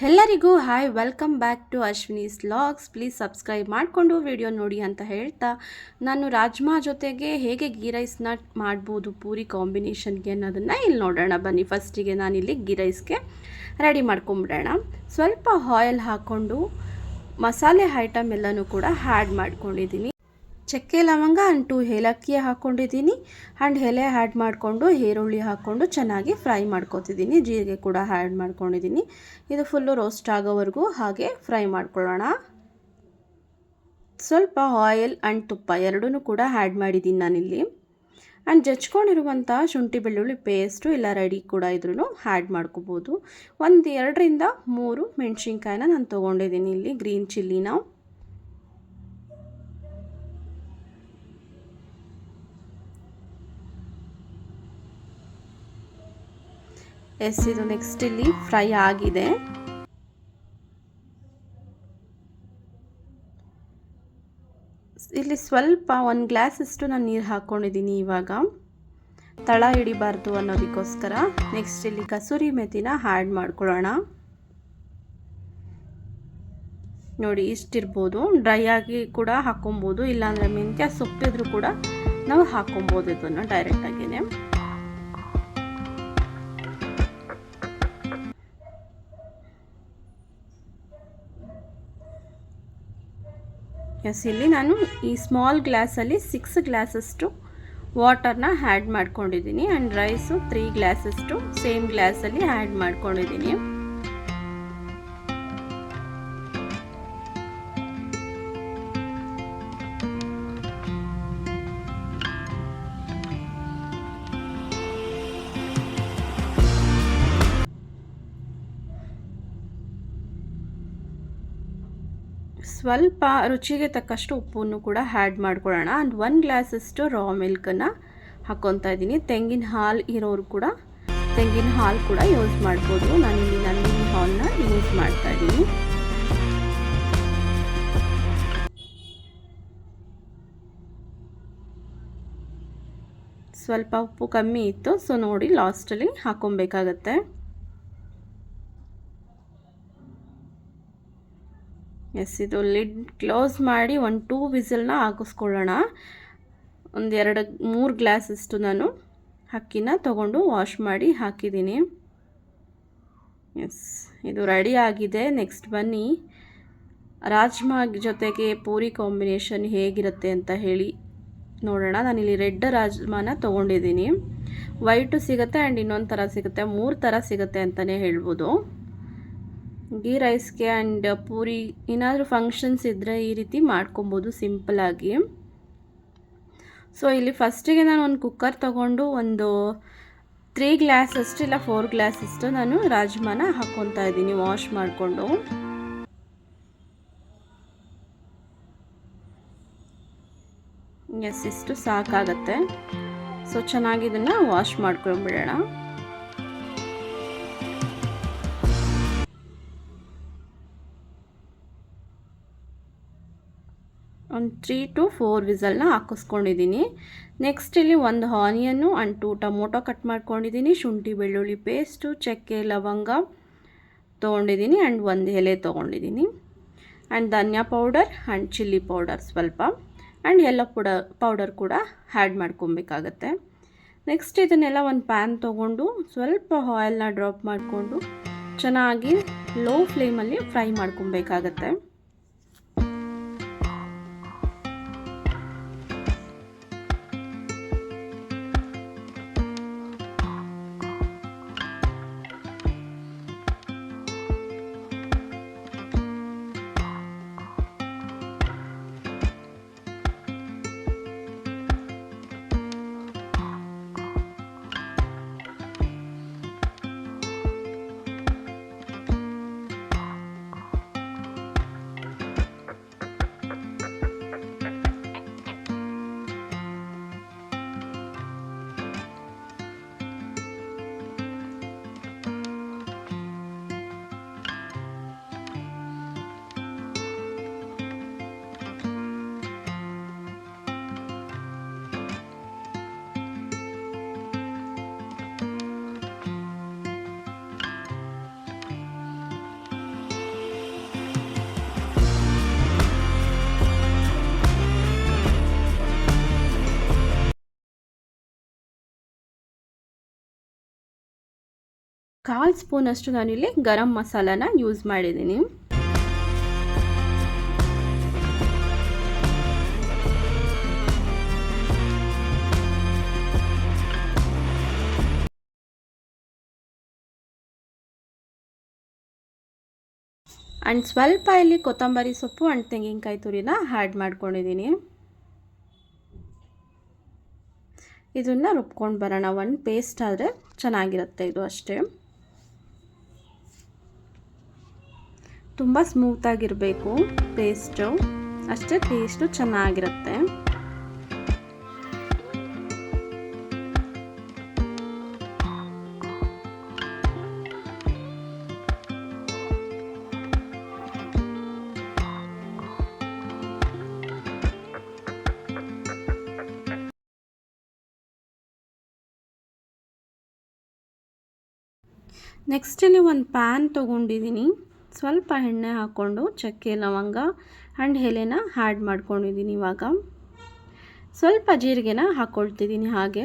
ಎಲ್ಲರಿಗೂ hi, welcome back to Ashwini's logs. Please subscribe ಮಾಡಿಕೊಂಡು video ನೋಡಿ ಅಂತ ಹೇಳ್ತಾ, ನಾನು ರಾಜ್ಮಾ ಜೊತೆಗೆ ಹೇಗೆ ಗೀ ರೈಸ್ನ ಮಾಡ್ಬೋದು ಪೂರಿ ಕಾಂಬಿನೇಷನ್ಗೆ ಅನ್ನೋದನ್ನು ಇಲ್ಲಿ ನೋಡೋಣ ಬನ್ನಿ. ಫಸ್ಟಿಗೆ ನಾನಿಲ್ಲಿ ಗೀ ರೈಸ್ಗೆ ರೆಡಿ ಮಾಡ್ಕೊಂಬಿಡೋಣ. ಸ್ವಲ್ಪ ಆಯಿಲ್ ಹಾಕ್ಕೊಂಡು ಮಸಾಲೆ ಐಟಮ್ ಎಲ್ಲನೂ ಕೂಡ ಆ್ಯಡ್ ಮಾಡ್ಕೊಂಡಿದ್ದೀನಿ. ಚಕ್ಕೆ ಲವಂಗ ಆ್ಯಂಡ್ 2 ಏಲಕ್ಕಿ ಹಾಕ್ಕೊಂಡಿದ್ದೀನಿ. ಆ್ಯಂಡ್ ಎಲೆ ಆ್ಯಡ್ ಮಾಡಿಕೊಂಡು ಈರುಳ್ಳಿ ಹಾಕ್ಕೊಂಡು ಚೆನ್ನಾಗಿ ಫ್ರೈ ಮಾಡ್ಕೊತಿದ್ದೀನಿ. ಜೀರಿಗೆ ಕೂಡ ಆ್ಯಡ್ ಮಾಡ್ಕೊಂಡಿದ್ದೀನಿ. ಇದು ಫುಲ್ಲು ರೋಸ್ಟ್ ಆಗೋವರೆಗೂ ಹಾಗೆ ಫ್ರೈ ಮಾಡ್ಕೊಳ್ಳೋಣ. ಸ್ವಲ್ಪ ಆಯಿಲ್ ಆ್ಯಂಡ್ ತುಪ್ಪ ಎರಡೂ ಕೂಡ ಆ್ಯಡ್ ಮಾಡಿದ್ದೀನಿ ನಾನಿಲ್ಲಿ. ಆ್ಯಂಡ್ ಜಚ್ಕೊಂಡಿರುವಂಥ ಶುಂಠಿ ಬೆಳ್ಳುಳ್ಳಿ ಪೇಸ್ಟು ಇಲ್ಲ ರೆಡಿ ಕೂಡ ಇದ್ರೂ ಆ್ಯಡ್ ಮಾಡ್ಕೋಬೋದು. 2ರಿಂದ 3 ಮೆಣಸಿನ್ಕಾಯಿನ ನಾನು ತೊಗೊಂಡಿದ್ದೀನಿ ಇಲ್ಲಿ, ಗ್ರೀನ್ ಚಿಲ್ಲಿನ. ಇದು ನೆಕ್ಸ್ಟ್ ಇಲ್ಲಿ ಫ್ರೈ ಆಗಿದೆ. ಇಲ್ಲಿ ಸ್ವಲ್ಪ 1 ಗ್ಲಾಸಷ್ಟು ನಾನು ನೀರು ಹಾಕ್ಕೊಂಡಿದ್ದೀನಿ. ಇವಾಗ ತಳ ಹಿಡಿಬಾರ್ದು ಅನ್ನೋದಕ್ಕೋಸ್ಕರ. ನೆಕ್ಸ್ಟ್ ಇಲ್ಲಿ ಕಸೂರಿ ಮೆಥಿನ ಆ್ಯಡ್ ಮಾಡ್ಕೊಳ್ಳೋಣ. ನೋಡಿ ಇಷ್ಟಿರ್ಬೋದು. ಡ್ರೈ ಆಗಿ ಕೂಡ ಹಾಕ್ಕೊಬೋದು, ಇಲ್ಲಾಂದರೆ ಮೆಂತ್ಯ ಸೊಪ್ಪಿದ್ರೂ ಕೂಡ ನಾವು ಹಾಕ್ಕೊಬೋದು ಇದನ್ನು ಡೈರೆಕ್ಟಾಗಿಯೇ. ಇಲ್ಲಿ ನಾನು ಈ ಸ್ಮಾಲ್ ಗ್ಲಾಸಲ್ಲಿ 6 ಗ್ಲಾಸಷ್ಟು ವಾಟರ್ನ ಆ್ಯಡ್ ಮಾಡ್ಕೊಂಡಿದ್ದೀನಿ. ಆ್ಯಂಡ್ ರೈಸು 3 ಗ್ಲಾಸಷ್ಟು ಸೇಮ್ ಗ್ಲಾಸಲ್ಲಿ ಆ್ಯಡ್ ಮಾಡ್ಕೊಂಡಿದ್ದೀನಿ. ಸ್ವಲ್ಪ ರುಚಿಗೆ ತಕ್ಕಷ್ಟು ಉಪ್ಪನ್ನು ಕೂಡ ಆ್ಯಡ್ ಮಾಡ್ಕೊಳ್ಳೋಣ. ಆ್ಯಂಡ್ 1 ಗ್ಲಾಸಷ್ಟು ರಾ ಮಿಲ್ಕನ್ನು ಹಾಕ್ಕೊತಾ ಇದ್ದೀನಿ. ತೆಂಗಿನ ಹಾಲು ಇರೋರು ಕೂಡ ತೆಂಗಿನ ಹಾಲು ಕೂಡ ಯೂಸ್ ಮಾಡ್ಬೋದು. ನಾನಿಲ್ಲಿ ನಂದಿನಿ ಹಾಲನ್ನ ಯೂಸ್ ಮಾಡ್ತಾ ಇದ್ದೀನಿ. ಸ್ವಲ್ಪ ಉಪ್ಪು ಕಮ್ಮಿ ಇತ್ತು, ಸೊ ನೋಡಿ ಲಾಸ್ಟಲ್ಲಿ ಹಾಕ್ಕೊಬೇಕಾಗತ್ತೆ. ಇದು ಲಿಡ್ ಕ್ಲೋಸ್ ಮಾಡಿ 1-2 ವಿಸಿಲ್ನ ಹಾಕಿಸ್ಕೊಳ್ಳೋಣ. 2-3 ಗ್ಲಾಸಷ್ಟು ನಾನು ಅಕ್ಕಿನ ತೊಗೊಂಡು ವಾಶ್ ಮಾಡಿ ಹಾಕಿದ್ದೀನಿ. ಇದು ರೆಡಿ ಆಗಿದೆ. ನೆಕ್ಸ್ಟ್ ಬನ್ನಿ ರಾಜ್ಮಾ ಜೊತೆಗೆ ಪೂರಿ ಕಾಂಬಿನೇಷನ್ ಹೇಗಿರುತ್ತೆ ಅಂತ ಹೇಳಿ ನೋಡೋಣ. ನಾನಿಲ್ಲಿ ರೆಡ್ ರಾಜ್ಮಾನ ತೊಗೊಂಡಿದ್ದೀನಿ. ವೈಟು ಸಿಗುತ್ತೆ ಆ್ಯಂಡ್ ಇನ್ನೊಂದು ಥರ ಸಿಗುತ್ತೆ, 3 ಥರ ಸಿಗುತ್ತೆ ಅಂತಲೇ ಹೇಳ್ಬೋದು. ಗೀ ರೈಸ್ಗೆ ಆ್ಯಂಡ್ ಪೂರಿ ಏನಾದರೂ ಫಂಕ್ಷನ್ಸ್ ಇದ್ದರೆ ಈ ರೀತಿ ಮಾಡ್ಕೊಬೋದು ಸಿಂಪಲಾಗಿ. ಸೊ ಇಲ್ಲಿ ಫಸ್ಟಿಗೆ ನಾನು ಒಂದು ಕುಕ್ಕರ್ ತೊಗೊಂಡು ಒಂದು 3 ಗ್ಲಾಸಷ್ಟು ಇಲ್ಲ 4 ಗ್ಲಾಸಷ್ಟು ನಾನು ರಾಜ್ಮಾನ ಹಾಕ್ಕೊತಾ ಇದ್ದೀನಿ ವಾಶ್ ಮಾಡಿಕೊಂಡು. ಇಷ್ಟು ಸಾಕಾಗತ್ತೆ. ಸೊ ಚೆನ್ನಾಗಿ ಇದನ್ನು ವಾಶ್ ಮಾಡ್ಕೊಂಡ್ಬಿಡೋಣ. ಒಂದು 3-4 ವಿಸಲ್ನ ಹಾಕಿಸ್ಕೊಂಡಿದ್ದೀನಿ. ನೆಕ್ಸ್ಟ್ ಇಲ್ಲಿ 1 ಆನಿಯನ್ನು ಆ್ಯಂಡ್ 2 ಟೊಮೊಟೊ ಕಟ್ ಮಾಡ್ಕೊಂಡಿದ್ದೀನಿ. ಶುಂಠಿ ಬೆಳ್ಳುಳ್ಳಿ ಪೇಸ್ಟು, ಚಕ್ಕೆ ಲವಂಗ ತೊಗೊಂಡಿದ್ದೀನಿ ಆ್ಯಂಡ್ 1 ಎಲೆ ತೊಗೊಂಡಿದ್ದೀನಿ. And dhaniya powder and chilli powder ಸ್ವಲ್ಪ ಆ್ಯಂಡ್ ಎಲ್ಲೋ ಪೌಡರ್ ಕೂಡ ಆ್ಯಡ್ ಮಾಡ್ಕೊಬೇಕಾಗತ್ತೆ. ನೆಕ್ಸ್ಟ್ ಇದನ್ನೆಲ್ಲ ಒಂದು ಪ್ಯಾನ್ ತೊಗೊಂಡು ಸ್ವಲ್ಪ ಆಯಿಲ್ನ ಡ್ರಾಪ್ ಮಾಡಿಕೊಂಡು ಚೆನ್ನಾಗಿ ಲೋ ಫ್ಲೇಮಲ್ಲಿ ಫ್ರೈ ಮಾಡ್ಕೊಬೇಕಾಗತ್ತೆ. 1/4 ಸ್ಪೂನಷ್ಟು ನಾನಿಲ್ಲಿ ಗರಂ ಮಸಾಲಾನ ಯೂಸ್ ಮಾಡಿದ್ದೀನಿ. ಆ್ಯಂಡ್ ಸ್ವಲ್ಪ ಇಲ್ಲಿ ಕೊತ್ತಂಬರಿ ಸೊಪ್ಪು ಆ್ಯಂಡ್ ತೆಂಗಿನಕಾಯಿ ತುರಿನ ಆ್ಯಡ್ ಮಾಡ್ಕೊಂಡಿದ್ದೀನಿ. ಇದನ್ನು ರುಬ್ಕೊಂಡು ಬರೋಣ. ಒಂದು ಪೇಸ್ಟ್ ಆದರೆ ಚೆನ್ನಾಗಿರುತ್ತೆ ಇದು ಅಷ್ಟೇ. ತುಂಬ ಸ್ಮೂತಾಗಿರಬೇಕು ಪೇಸ್ಟು, ಅಷ್ಟೇ ಟೇಸ್ಟು ಚೆನ್ನಾಗಿರುತ್ತೆ. ನೆಕ್ಸ್ಟ್ ಇಲ್ಲಿ ಒಂದು ಪ್ಯಾನ್ ತೊಗೊಂಡಿದ್ದೀನಿ. ಸ್ವಲ್ಪ ಎಣ್ಣೆ ಹಾಕ್ಕೊಂಡು ಚಕ್ಕೆ ಲವಂಗ ಆ್ಯಂಡ್ ಎಲೆನ ಆ್ಯಡ್ ಮಾಡ್ಕೊಂಡಿದ್ದೀನಿ. ಇವಾಗ ಸ್ವಲ್ಪ ಜೀರಿಗೆನ ಹಾಕ್ಕೊಳ್ತಿದ್ದೀನಿ. ಹಾಗೆ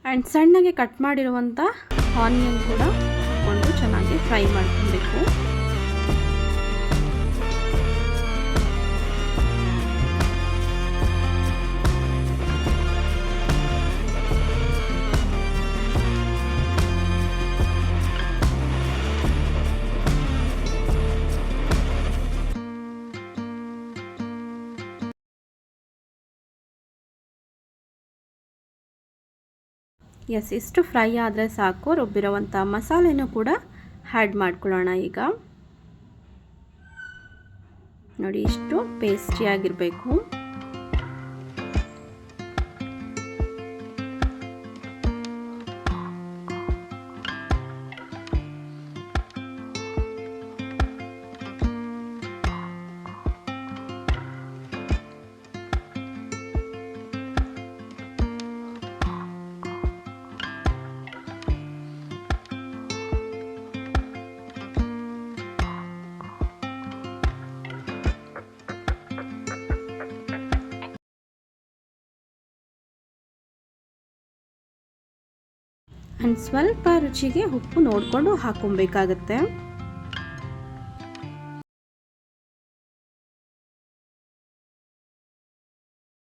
ಆ್ಯಂಡ್ ಸಣ್ಣಗೆ ಕಟ್ ಮಾಡಿರುವಂಥ ಆನಿಯನ್ ಕೂಡ ಹಾಕ್ಕೊಂಡು ಚೆನ್ನಾಗಿ ಫ್ರೈ ಮಾಡ್ಕೊಬೇಕು. ಎಸ್, ಇಷ್ಟು ಫ್ರೈ ಆದರೆ ಸಾಕು. ರುಬ್ಬಿರುವಂಥ ಮಸಾಲೆನೂ ಕೂಡ ಆ್ಯಡ್ ಮಾಡ್ಕೊಳ್ಳೋಣ. ಈಗ ನೋಡಿ, ಇಷ್ಟು ಪೇಸ್ಟಿಯಾಗಿರಬೇಕು. ಆ್ಯಂಡ್ ಸ್ವಲ್ಪ ರುಚಿಗೆ ಉಪ್ಪು ನೋಡಿಕೊಂಡು ಹಾಕೊಬೇಕಾಗತ್ತೆ.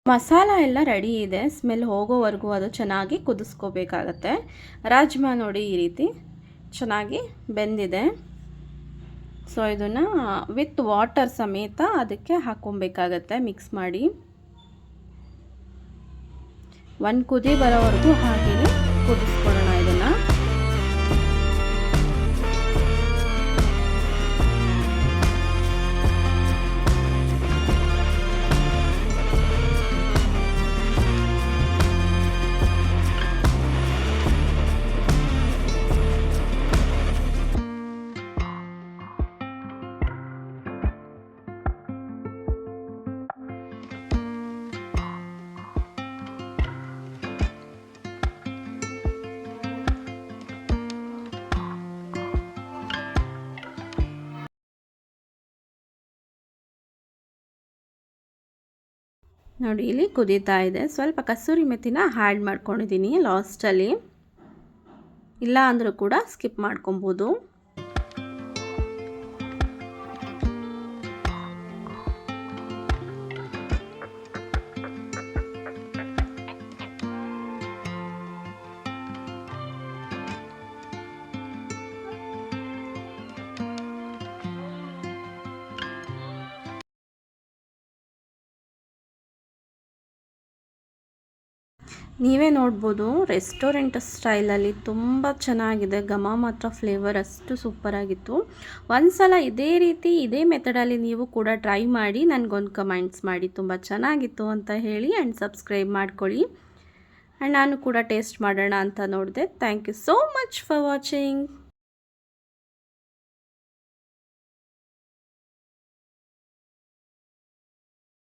ಮಸಾಲ ಎಲ್ಲ ರೆಡಿ ಇದೆ. ಸ್ಮೆಲ್ ಹೋಗೋವರೆಗೂ ಅದು ಚೆನ್ನಾಗಿ ಕುದಿಸ್ಕೋಬೇಕಾಗತ್ತೆ. ರಾಜ್ಮಾ ನೋಡಿ ಈ ರೀತಿ ಚೆನ್ನಾಗಿ ಬೆಂದಿದೆ. ಸೊ ಇದನ್ನು ವಿತ್ ವಾಟರ್ ಸಮೇತ ಅದಕ್ಕೆ ಹಾಕ್ಕೊಬೇಕಾಗತ್ತೆ. ಮಿಕ್ಸ್ ಮಾಡಿ ಒಂದು ಕುದಿ ಬರೋವರೆಗೂ ಹಾಗೆಯೇ ಕುದಿಸ್ಕೊಳ್ಳೋಣ ಇದನ್ನು. ನೋಡಿ ಇಲ್ಲಿ ಕುದೀತಾ ಇದೆ. ಸ್ವಲ್ಪ ಕಸೂರಿ ಮೆಥಿನ ಆ್ಯಡ್ ಮಾಡ್ಕೊಂಡಿದ್ದೀನಿ ಲಾಸ್ಟಲ್ಲಿ. ಇಲ್ಲ ಅಂದರೂ ಕೂಡ ಸ್ಕಿಪ್ ಮಾಡ್ಕೊಬೋದು. ನೀವೇ ನೋಡ್ಬೋದು, ರೆಸ್ಟೋರೆಂಟ್ ಸ್ಟೈಲಲ್ಲಿ ತುಂಬ ಚೆನ್ನಾಗಿದೆ. ಘಮ ಮಾತ್ರ ಫ್ಲೇವರ್ ಅಷ್ಟು ಸೂಪರಾಗಿತ್ತು. ಒಂದು ಸಲ ಇದೇ ರೀತಿ ಇದೇ ಮೆಥಡಲ್ಲಿ ನೀವು ಕೂಡ ಟ್ರೈ ಮಾಡಿ ನನಗೊಂದು ಕಮೆಂಟ್ಸ್ ಮಾಡಿ ತುಂಬ ಚೆನ್ನಾಗಿತ್ತು ಅಂತ ಹೇಳಿ. ಆ್ಯಂಡ್ ಸಬ್ಸ್ಕ್ರೈಬ್ ಮಾಡ್ಕೊಳ್ಳಿ. ಆ್ಯಂಡ್ ನಾನು ಕೂಡ ಟೇಸ್ಟ್ ಮಾಡೋಣ ಅಂತ ನೋಡಿದೆ. Thank you so much for watching.